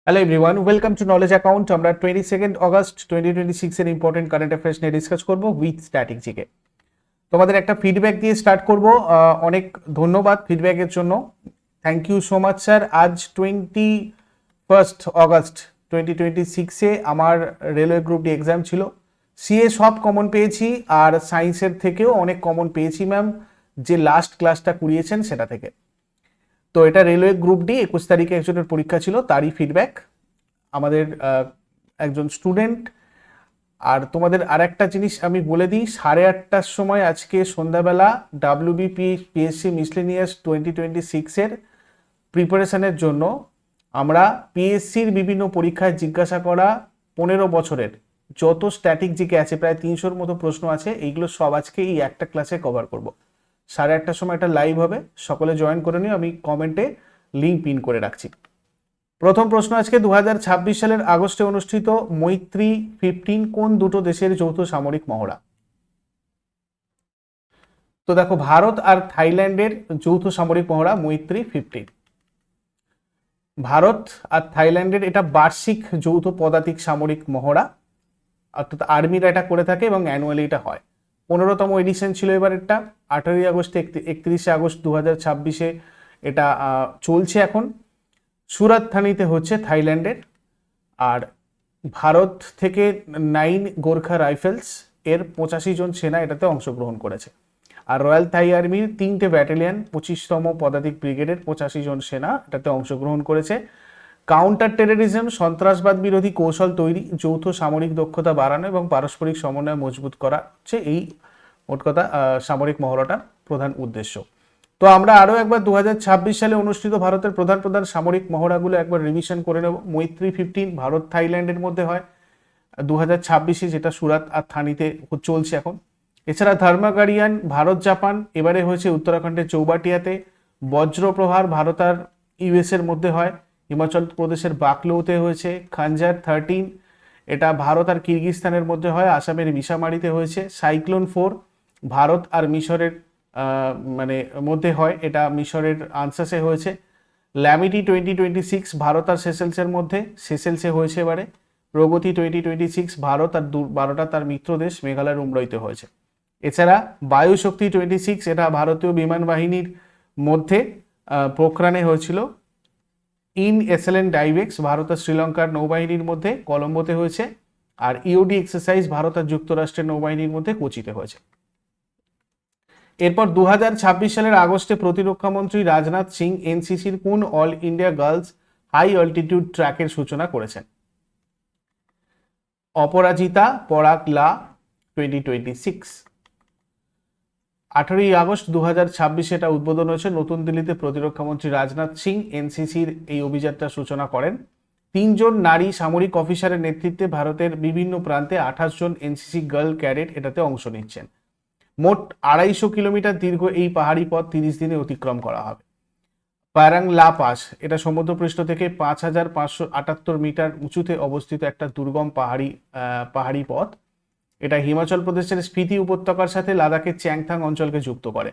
Hello everyone, welcome to knowledge account. আমরা 22 August 2026 এর important current affairs নিয়ে discuss করব উইথ স্ট্যাটিক জিকে। তোমাদের একটা ফিডব্যাক দিয়ে স্টার্ট করব। অনেক ধন্যবাদ ফিডব্যাকের জন্য। Thank you so much sir. আজ 21 অগস্ট 2026-এ আমার রেলওয়ে গ্রুপ ডি এক্সাম ছিল। সিএ সব কমন পেয়েছি, আর সায়েন্সের থেকেও অনেক কমন পেয়েছি ম্যাম, যে লাস্ট ক্লাসটা করিয়েছেন সেটা থেকে। তো এটা রেলওয়ে গ্রুপ ডি 21 তারিখে একজনের পরীক্ষা ছিল, তারই ফিডব্যাক আমাদের একজন স্টুডেন্ট। আর তোমাদের আর একটা জিনিস আমি বলে দিই, 8:30টার সময় আজকে সন্ধ্যাবেলা ডাব্লিউবিপি পিএসসি মিসলেনিয়াস 2026-এর প্রিপারেশনের জন্য আমরা পিএসসির বিভিন্ন পরীক্ষায় জিজ্ঞাসা করা 15 বছরের যত স্ট্যাটিক জিকে আছে, প্রায় 300-র মতো প্রশ্ন আছে, এইগুলো সব আজকে এই একটা ক্লাসে কভার করব। 8:30টার সময় এটা লাইভ হবে, সকলে জয়েন করে নিও, আমি কমেন্টে লিঙ্ক পিন করে রাখছি। প্রথম প্রশ্ন আজকে, 2026 সালের আগস্টে অনুষ্ঠিত মৈত্রী 15 কোন দুটো দেশের যৌথ সামরিক মহড়া? তো দেখো, ভারত আর থাইল্যান্ডের যৌথ সামরিক মহড়া মৈত্রী 15। ভারত আর থাইল্যান্ডের এটা বার্ষিক যৌথ পদাতিক সামরিক মহড়া, অর্থাৎ আর্মিরা এটা করে থাকে এবং অ্যানুয়ালি এটা হয়। 15তম এডিশন ছিল এবার এটা। 18 আগস্ট 31 আগস্ট 2026-এ এটা চলছে এখন। সুরাত থানিতে হচ্ছে থাইল্যান্ডের। আর ভারত থেকে 9 গোর্খা রাইফেলস এর 85 জন সেনা এটাতে অংশগ্রহণ করেছে। আর রয়্যাল থাই আর্মির 3টে ব্যাটালিয়ন 25তম পদাতিক ব্রিগেডের 85 জন সেনা এটাতে অংশগ্রহণ করেছে। কাউন্টার টেররিজম, সন্ত্রাসবাদ বিরোধী কৌশল তৈরি, যৌথ সামরিক দক্ষতা বাড়ানো এবং পারস্পরিক সমন্বয় মজবুত করা হচ্ছে এই মোট কথা সামরিক মহড়াটার প্রধান উদ্দেশ্য। তো আমরা আরও একবার 2026 সালে অনুষ্ঠিত ভারতের প্রধান প্রধান সামরিক মহড়াগুলো একবার রিভিশন করে নেব। মৈত্রী 15 ভারত থাইল্যান্ডের মধ্যে হয় 2026-এ, যেটা সুরাত আর থানিতে চলছে এখন। এছাড়া ধর্মাগারিয়ান ভারত জাপান এবারে হয়েছে উত্তরাখণ্ডের চৌবাটিয়াতে। বজ্রপ্রহার ভারত আর ইউএসের মধ্যে হয়, হিমাচল প্রদেশের বাকলৌতে হয়েছে। খাঞ্জার 13 এটা ভারত আর কিরগিজস্তানের মধ্যে হয়, আসামের মিসামারিতে হয়েছে। সাইক্লোন 4 ভারত আর মিশরের মানে মধ্যে হয়, এটা মিশরের আনসাসে হয়েছে। ল্যামিটি 2026 ভারত আর সেসেলসের মধ্যে, সেসেলসে হয়েছে এবারে। প্রগতি 2026 ভারত আর 12টা তার মিত্র দেশ মেঘালয়ের উমরইতে হয়েছে। এছাড়া বায়ুশক্তি 26 এটা ভারতীয় বিমান বাহিনীর মধ্যে পোখরানে হয়েছিল। ইন এসএলএন ডাইভেক্স ভারত আর শ্রীলঙ্কার নৌবাহিনীর মধ্যে কলম্বোতে হয়েছে। আর ইওডি এক্সারসাইজ ভারত আর যুক্তরাষ্ট্রের নৌবাহিনীর মধ্যে কোচিতে হয়েছে। এরপর 2026 সালের আগস্টে প্রতিরক্ষামন্ত্রী রাজনাথ সিং এনসিসির কোন all India girls high altitude ট্র্যাকের সূচনা করেছেন? অপরাজিতা পরাগ লা 2026। 18 আগস্ট 2026 এটা উদ্বোধন হয়েছে নতুন দিল্লিতে। প্রতিরক্ষামন্ত্রী রাজনাথ সিং এনসিসির এই অভিযাত্রা সূচনা করেন। 3জন নারী সামরিক অফিসারের নেতৃত্বে ভারতের বিভিন্ন প্রান্তে 28 জন এনসিসি গার্ল ক্যাডেট এটাতে অংশ নিচ্ছেন। মোট 250 কিলোমিটার দীর্ঘ এই পাহাড়ি পথ 30 দিনে অতিক্রম করা হবে। পারাং লা পাস এটা সমুদ্রপৃষ্ঠ থেকে 5578 মিটার উঁচুতে অবস্থিত একটা দুর্গম পাহাড়ি পথ। এটা হিমাচল প্রদেশের স্পিতি উপত্যকার সাথে লাদাখের চ্যাংথাং অঞ্চলকে যুক্ত করে।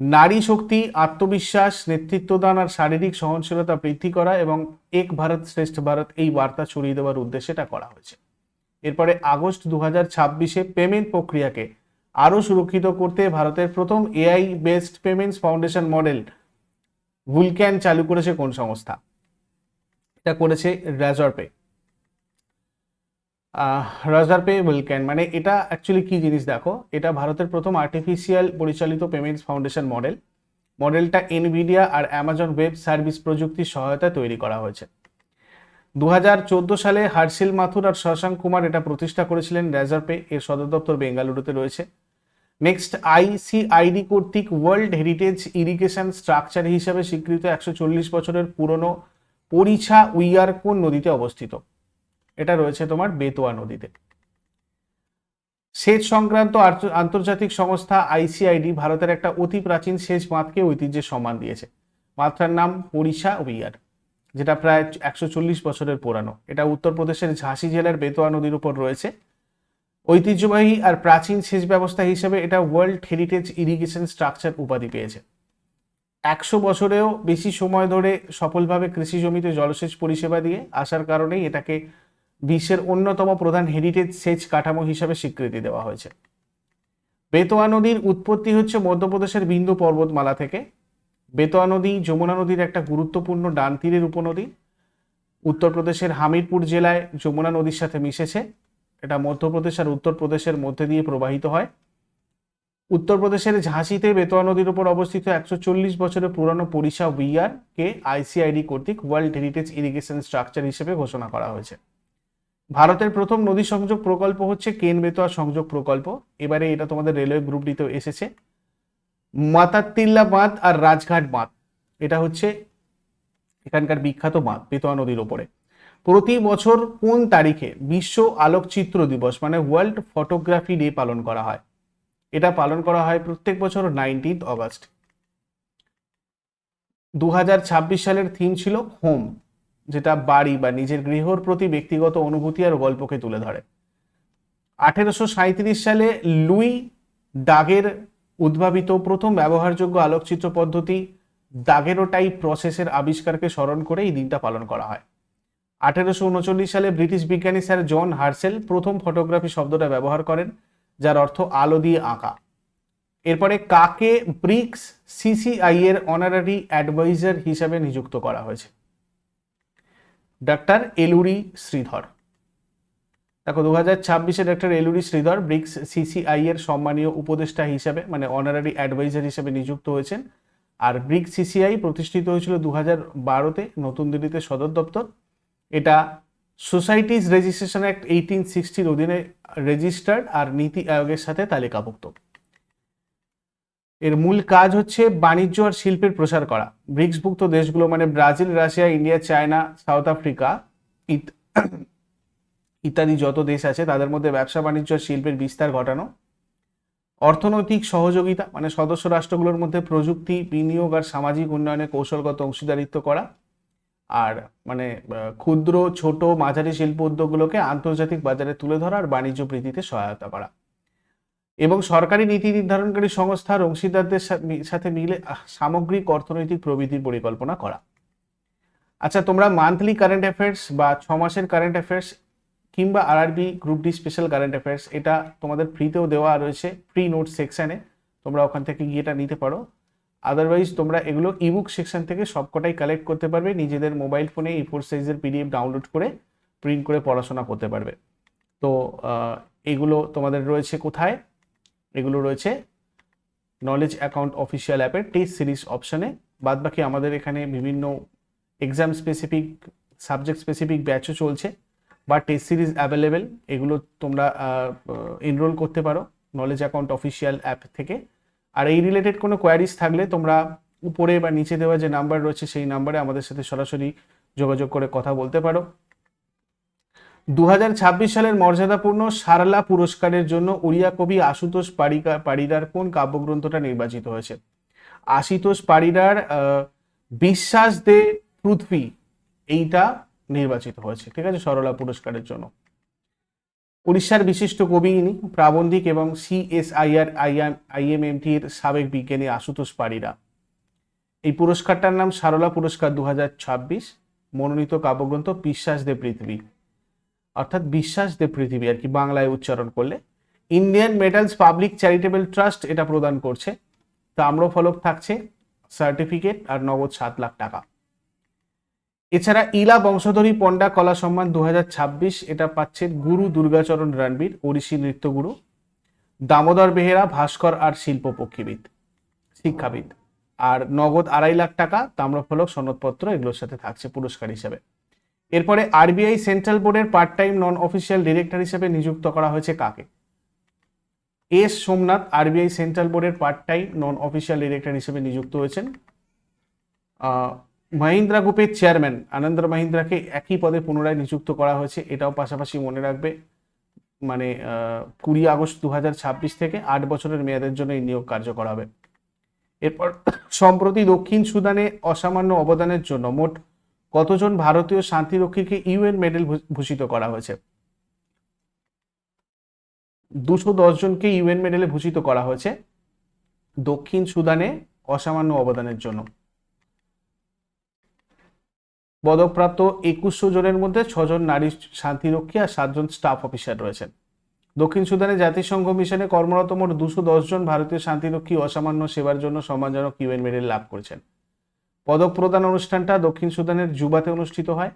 নারী শক্তি, আত্মবিশ্বাস, নেতৃত্বদান আর শারীরিক সহনশীলতা বৃদ্ধি করা এবং এক ভারত শ্রেষ্ঠ ভারত এই বার্তা ছড়িয়ে দেওয়ার উদ্দেশ্যে এটা করা হয়েছে। এরপরে আগস্ট 2026-এ পেমেন্ট প্রক্রিয়াকে আরও সুরক্ষিত করতে ভারতের প্রথম AI based payments foundation model Vulcan চালু করেছে কোন সংস্থা? এটা করেছে রাজারপে। রাজারপে ভুলক্যান মানে এটা অ্যাকচুয়ালি কি জিনিস দেখো, এটা ভারতের প্রথম আর্টিফিশিয়াল পরিচালিত পেমেন্টস ফাউন্ডেশন মডেল। মডেলটা এনভিডিয়া আর অ্যামাজন ওয়েব সার্ভিস প্রযুক্তির সহায়তায় তৈরি করা হয়েছে। 2014 সালে হার্ষিল মাথুর আর শশাঙ্ক কুমার এটা প্রতিষ্ঠা করেছিলেন রাজারপে। এর সদর দপ্তর বেঙ্গালুরুতে রয়েছে। নেক্সট, আইসিআইডি কর্তৃক ওয়ার্ল্ড হেরিটেজ ইরিগেশন স্ট্রাকচার হিসাবে স্বীকৃত 140 বছরের পুরনো পরিছা উইয়ার কোন নদীতে অবস্থিত? এটা রয়েছে তোমার বেতোয়া নদীতে। সেচ সংক্রান্ত আন্তর্জাতিক সংস্থা আইসিআইডি ভারতের একটা অতি প্রাচীন সেচ বাঁধকে ঐতিহ্যের সম্মান দিয়েছে। বাঁধটার নাম পরিছা উইয়ার, যেটা প্রায় 140 বছরের পুরানো। এটা উত্তরপ্রদেশের ঝাঁসি জেলার বেতোয়া নদীর উপর রয়েছে। ঐতিহ্যবাহী আর প্রাচীন সেচ ব্যবস্থা হিসেবে এটা ওয়ার্ল্ড হেরিটেজ ইরিগেশন স্ট্রাকচার উপাধি পেয়েছে। 100 বছরেও বেশি সময় ধরে সফলভাবে কৃষি জমিতে জলসেচ পরিষেবা দিয়ে আসার কারণেই এটাকে বিশ্বের অন্যতম প্রধান হেরিটেজ সেচ কাঠামো হিসাবে স্বীকৃতি দেওয়া হয়েছে। বেতোয়া নদীর উৎপত্তি হচ্ছে মধ্যপ্রদেশের বিন্দু পর্বতমালা থেকে। বেতোয়া নদী যমুনা নদীর একটা গুরুত্বপূর্ণ ডান তীরের উপনদী। উত্তরপ্রদেশের হামিরপুর জেলায় যমুনা নদীর সাথে মিশেছে। এটা মধ্যপ্রদেশ আর উত্তরপ্রদেশের মধ্যে দিয়ে প্রবাহিত হয়। উত্তরপ্রদেশের ঝাঁসিতে বেতোয়া নদীর উপর অবস্থিত 140 বছরের পুরানো পরিসা উইয়ার কে আইসিআইডি কর্তৃক ওয়ার্ল্ড হেরিটেজ ইরিগেশন স্ট্রাকচার হিসেবে ঘোষণা করা হয়েছে। ভারতের প্রথম নদী সংযোগ প্রকল্প হচ্ছে কেন বেতোয়া সংযোগ প্রকল্প। এবারে এটা তোমাদের রেলওয়ে গ্রুপ ডিতেও এসেছে। মাতাত্তিল্লা বাঁধ আর রাজঘাট বাঁধ, এটা হচ্ছে এখানকার বিখ্যাত বাঁধ বেতোয়া নদীর ওপরে। প্রতি বছর কোন তারিখে বিশ্ব আলোকচিত্র দিবস মানে ওয়ার্ল্ড ফটোগ্রাফি ডে পালন করা হয়? এটা পালন করা হয় প্রত্যেক বছর 19 অগস্ট। 2026 সালের থিম ছিল হোম, যেটা বাড়ি বা নিজের গৃহর প্রতি ব্যক্তিগত অনুভূতি আর গল্পকে তুলে ধরে। 1837 সালে লুই ডাগের উদ্ভাবিত প্রথম ব্যবহারযোগ্য আলোকচিত্র পদ্ধতি দাগেরোটাইপ প্রসেসের আবিষ্কারকে স্মরণ করে এই দিনটা পালন করা হয়। 1839 সালে ব্রিটিশ বিজ্ঞানী স্যার জন হার্সেল প্রথম ফটোগ্রাফি শব্দটা ব্যবহার করেন, যার অর্থ আলো দিয়ে আঁকা। এরপরে কাকে ব্রিক্স সিসিআই এর অনারারি অ্যাডভাইজার হিসাবে নিযুক্ত করা হয়েছে? ডক্টর এলুরি শ্রীধর। দেখো 2026-এ ডক্টর এলুরি শ্রীধর ব্রিক্স সিসিআই এর সম্মানীয় উপদেষ্টা হিসাবে মানে অনারারি অ্যাডভাইজার হিসাবে নিযুক্ত হয়েছেন। আর ব্রিক্স সিসিআই প্রতিষ্ঠিত হয়েছিল 2012-তে নতুন দিল্লিতে সদর দপ্তর। এটা সোসাইটিজ রেজিস্ট্রেশন অ্যাক্ট 1860-র অধীনে রেজিস্টার্ড আর নীতি আয়োগের সাথে তালিকাভুক্ত। এর মূল কাজ হচ্ছে বাণিজ্য আর শিল্পের প্রসার করা। ব্রিক্সভুক্ত দেশগুলো মানে Brazil, Russia, India, China, south Africa ইত্যাদি যত দেশ আছে তাদের মধ্যে ব্যবসা বাণিজ্য আর শিল্পের বিস্তার ঘটানো। অর্থনৈতিক সহযোগিতা মানে সদস্য রাষ্ট্রগুলোর মধ্যে প্রযুক্তি বিনিয়োগ আর সামাজিক উন্নয়নে কৌশলগত অংশীদারিত্ব করা। আর মানে ক্ষুদ্র ছোট মাঝারি শিল্প উদ্যোগগুলোকে আন্তর্জাতিক বাজারে তুলে ধরা আর বাণিজ্য বৃদ্ধিতে সহায়তা করা। এবং সরকারি নীতি নির্ধারণকারী সংস্থার অংশীদারদের সাথে মিলে সামগ্রিক অর্থনৈতিক প্রবৃদ্ধির পরিকল্পনা করা। আচ্ছা, তোমরা মান্থলি কারেন্ট অ্যাফেয়ার্স বা 6 মাসের কারেন্ট অ্যাফেয়ার্স কিংবা RRB group D special current affairs এটা তোমাদের ফ্রিতেও দেওয়া রয়েছে ফ্রি নোট সেকশনে, তোমরা ওখান থেকে গিয়ে এটা নিতে পারো। আদারওয়াইজ তোমরা এগুলো ইবুক সেকশন থেকে সবকটাই কালেক্ট করতে পারবে, নিজেদের মোবাইল ফোনে A4 সাইজের পিডিএফ ডাউনলোড করে প্রিন্ট করে পড়াশোনা করতে পারবে। তো এগুলো তোমাদের রয়েছে কোথায়? এগুলো রয়েছে নলেজ অ্যাকাউন্ট অফিসিয়াল অ্যাপের টেস্ট সিরিজ অপশানে। বাদ বাকি আমাদের এখানে বিভিন্ন এক্সাম স্পেসিফিক সাবজেক্ট স্পেসিফিক ব্যাচও চলছে বা টেস্ট সিরিজ অ্যাভেলেবেল, এগুলো তোমরা এনরোল করতে পারো নলেজ অ্যাকাউন্ট অফিসিয়াল অ্যাপ থেকে। আর এই রিলেটেড কোনো কোয়ারিজ থাকলে তোমরা উপরে বা নিচে দেওয়া যে নাম্বার রয়েছে সেই নাম্বারে আমাদের সাথে সরাসরি যোগাযোগ করে কথা বলতে পারো। 2026 সালের মর্যাদাপূর্ণ সারলা পুরস্কারের জন্য ওড়িয়া কবি আশুতোষ পারিদার কোন কাব্যগ্রন্থটা নির্বাচিত হয়েছে? আশুতোষ পারিদার বিশ্বাস দে পৃথ্বী এইটা নির্বাচিত হয়েছে, ঠিক আছে, সরলা পুরস্কারের জন্য। উড়িষ্যার বিশিষ্ট কবি ইনি, প্রাবন্ধিক এবং CSIR IMMT এর সাবেক বিজ্ঞানী আশুতোষ পারিদা। এই পুরস্কারটার নাম সারলা পুরস্কার 2026। মনোনীত কাব্যগ্রন্থ বিশ্বাস দে পৃথিবী, অর্থাৎ বিশ্বাস দে পৃথিবী আর কি বাংলায় উচ্চারণ করলে। Indian metals public charitable trust এটা প্রদান করছে। তাম্রফলক থাকছে, সার্টিফিকেট আর নগদ 7 লাখ টাকা। এছাড়া ইলা বংশধরী পণ্ডা কলা সম্মান 2026 এটা পাচ্ছেন গুরু দুর্গাচরণ রণবীর, ওড়িশি নৃত্যগুরু। দামোদর বেহেরা ভাস্কর আর শিল্পপক্ষীবিদ শিক্ষাবিদ। আর নগদ 2.5 লাখ টাকা, তাম্রফলক, সনদপত্র এগুলোর সাথে থাকছে পুরস্কার হিসেবে। এরপরে আরবিআই সেন্ট্রাল বোর্ডের পার্ট টাইম নন অফিসিয়াল ডিরেক্টর হিসেবে নিযুক্ত করা হয়েছে কাকে? এস সোমনাথ আরবিআই সেন্ট্রাল বোর্ডের পার্ট টাইম নন অফিসিয়াল ডিরেক্টর হিসেবে নিযুক্ত হয়েছেন। মহিন্দ্রা গ্রুপের চেয়ারম্যান আনন্দ মহিন্দ্রাকে একই পদে পুনরায় নিযুক্ত করা হয়েছে, এটাও পাশাপাশি মনে রাখবে। মানে 20 আগস্ট 2026 থেকে 8 বছরের মেয়াদের জন্য এই নিয়োগ কার্যকর হবে। এরপর সম্প্রতি দক্ষিণ সুদানে অসামান্য অবদানের জন্য মোট কতজন ভারতীয় শান্তিরক্ষীকে ইউএন মেডেল ভূষিত করা হয়েছে? 210 জনকে ইউএন মেডেলে ভূষিত করা হয়েছে দক্ষিণ সুদানে অসামান্য অবদানের জন্য। পদকপ্রাপ্ত 2100 জনের মধ্যে 6 জন নারী শান্তিরক্ষী আর 7 জন স্টাফ অফিসার রয়েছেন। দক্ষিণ সুদানে জাতিসংঘ মিশনে কর্মরত মোট 210 জন ভারতীয় শান্তিরক্ষী অসামান্য সেবার জন্য সম্মানজনক ইউএন মেডেল লাভ করেছেন। পদক প্রদান অনুষ্ঠানটা দক্ষিণ সুদানের জুবাতে অনুষ্ঠিত হয়।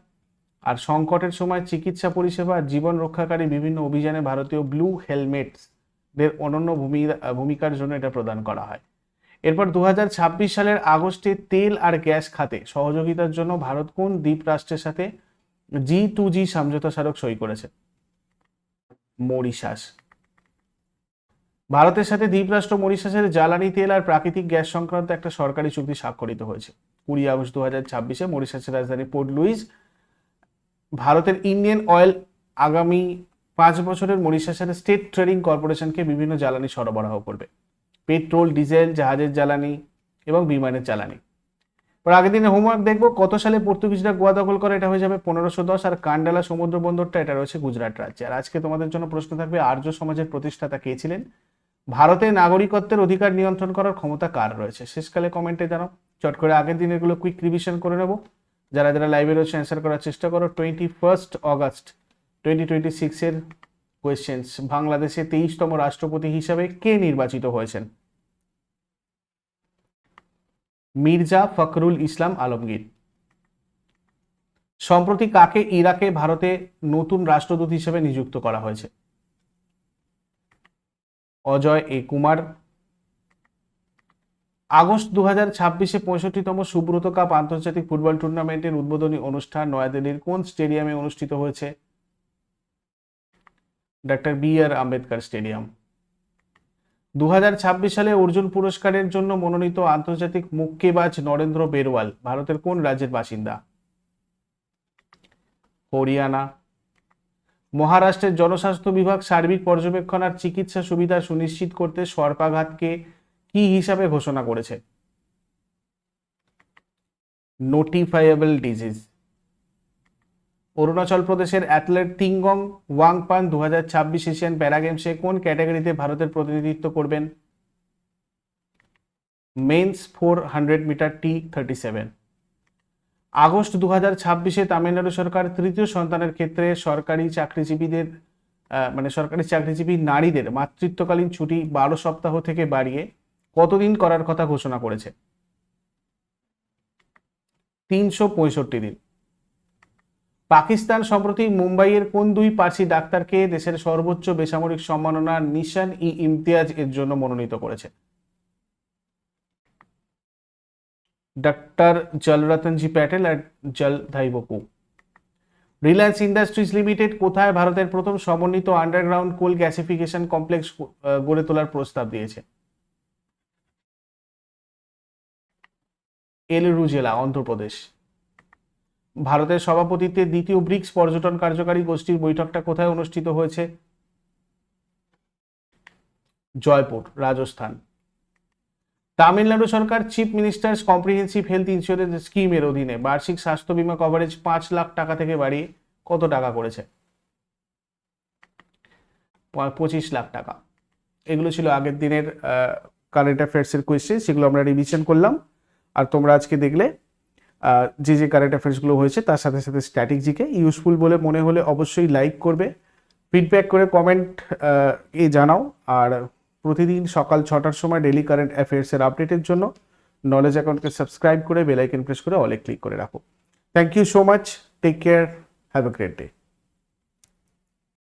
আর সংকটের সময় চিকিৎসা পরিষেবা আর জীবন রক্ষাকারী বিভিন্ন অভিযানে ভারতীয় ব্লু হেলমেটসদের অনন্য ভূমিকার জন্য এটা প্রদান করা হয়। এরপর 2026 সালের আগস্টে তেল আর গ্যাস খাতে সহযোগিতার জন্য ভারত কোন দ্বীপ রাষ্ট্রের সাথে G2G সমঝোতা স্মারক সই করেছে? মরিশাস। ভারতের সাথে দ্বীপরাষ্ট্র মরিশাসের জ্বালানি তেল আর প্রাকৃতিক গ্যাস সংক্রান্ত একটা সরকারি চুক্তি স্বাক্ষরিত হয়েছে 20 আগস্ট 2026-এ মরিশাসের রাজধানী পোর্ট লুইস। ভারতের ইন্ডিয়ান অয়েল আগামী 5 বছরের মরিশাসের স্টেট ট্রেডিং কর্পোরেশনকে বিভিন্ন জ্বালানি সরবরাহ করবে, পেট্রোল, ডিজেল, জাহাজের জ্বালানি এবং বিমানের জ্বালানি। পর আগের দিনে হোমওয়ার্ক দেখবো, কত সালে পর্তুগিজরা গোয়া দখল করে? এটা হয়ে যাবে 1510। আর কান্ডালা সমুদ্র বন্দরটা এটা রয়েছে গুজরাট রাজ্যে। আর আজকে তোমাদের জন্য প্রশ্ন থাকবে, আর্য সমাজের প্রতিষ্ঠাতা কে ছিলেন? ভারতে নাগরিকত্বের অধিকার নিয়ন্ত্রণ করার ক্ষমতা কার রয়েছে? শেষকালে কমেন্টে জানাও। চট করে আগের দিনের গুলো কুইক রিভিশন করে নেব। যারা যারা লাইভে রয়েছে অ্যান্সার করার চেষ্টা করো। 21 অগস্ট 2026 এর কোয়েশ্চেন্স, বাংলাদেশে 23তম রাষ্ট্রপতি হিসাবে কে নির্বাচিত হয়েছেন? মির্জা ফখরুল ইসলাম আলমগীর। সম্প্রতি কাকে ইরাকে ভারতে নতুন রাষ্ট্রদূত হিসেবে নিযুক্ত করা হয়েছে? অজয় এ কুমার। আগস্ট 2026-এ 65তম সুব্রত কাপ আন্তর্জাতিক ফুটবল টুর্নামেন্টের উদ্বোধনী অনুষ্ঠান নয়াদিল্লির কোন স্টেডিয়ামে অনুষ্ঠিত হয়েছে? Doctor B.R.. আম্বেদকর স্টেডিয়াম। 2026 সালে অর্জুন পুরস্কারের জন্য মনোনীত আন্তর্জাতিক মুক্কেবাজ নরেন্দ্র বেরওয়াল ভারতের কোন রাজ্যের বাসিন্দা? হরিয়ানা। মহারাষ্ট্রের জনস্বাস্থ্য বিভাগ সার্বিক পর্যবেক্ষণ আর চিকিৎসা সুবিধা সুনিশ্চিত করতে সর্পাঘাতকে কি হিসাবে ঘোষণা করেছে? নোটিফাইয়েবল ডিজিজ। অরুণাচল প্রদেশের অ্যাথলেট টিংগং ওয়াংপান 2026 এশিয়ান প্যারা গেমসে কোন ক্যাটাগরিতে ভারতের প্রতিনিধিত্ব করবেন? Men's 400 metre T37। আগস্ট 2026-এ তামিলনাড়ু সরকার তৃতীয় সন্তানের ক্ষেত্রে সরকারি চাকরিজীবী নারীদের মাতৃত্বকালীন ছুটি 12 সপ্তাহ থেকে বাড়িয়ে কতদিন করার কথা ঘোষণা করেছে? 365 দিন। পাকিস্তান সম্প্রতি মুম্বাইয়ের কোন 2 পার্সি ডাক্তারকে দেশের সর্বোচ্চ বেসামরিক সম্মাননা নিশান-ই-ইমতিয়াজ এর জন্য মনোনীত করেছে? ডক্টর জলরতনজি প্যাটেল আর জলধাই বকু। রিলায়েন্স ইন্ডাস্ট্রিজ লিমিটেড কোথায় ভারতের প্রথম সমন্বিত আন্ডারগ্রাউন্ড কোল গ্যাসিফিকেশন কমপ্লেক্স গড়ে তোলার প্রস্তাব দিয়েছে? এলুরু জেলা, অন্ধ্রপ্রদেশ। ভারতের সভাপতিত্বে দ্বিতীয় ব্রিক্স পর্যটন কার্যকারী গোষ্ঠীর বৈঠকটা কোথায় অনুষ্ঠিত হয়েছে? জয়পুর, রাজস্থান। তামিলনাড়ু সরকার chief ministers comprehensive health insurance স্কিমের অধীনে বার্ষিক স্বাস্থ্য বীমা কভারেজ 5 লাখ টাকা থেকে বাড়িয়ে কত টাকা করেছে? 25 লাখ টাকা। এগুলো ছিল আগের দিনের কারেন্ট অ্যাফেয়ার্সের কোয়েশ্চেন, সেগুলো আমরা রিভিশন করলাম। আর তোমরা আজকে দেখলে যে কারেন্ট অ্যাফেয়ার্সগুলো হয়েছে তার সাথে সাথে স্ট্র্যাটেজিকে ইউজফুল বলে মনে হলে অবশ্যই লাইক করবে, ফিডব্যাক করে কমেন্ট জানাও। আর প্রতিদিন সকাল 6টার সময় ডেইলি কারেন্ট অ্যাফেয়ার্সের আপডেটের জন্য নলেজ অ্যাকাউন্টকে সাবস্ক্রাইব করে বেল আইকন প্রেস করে অলে ক্লিক করে রাখো। Thank you so much, take care, have a great day.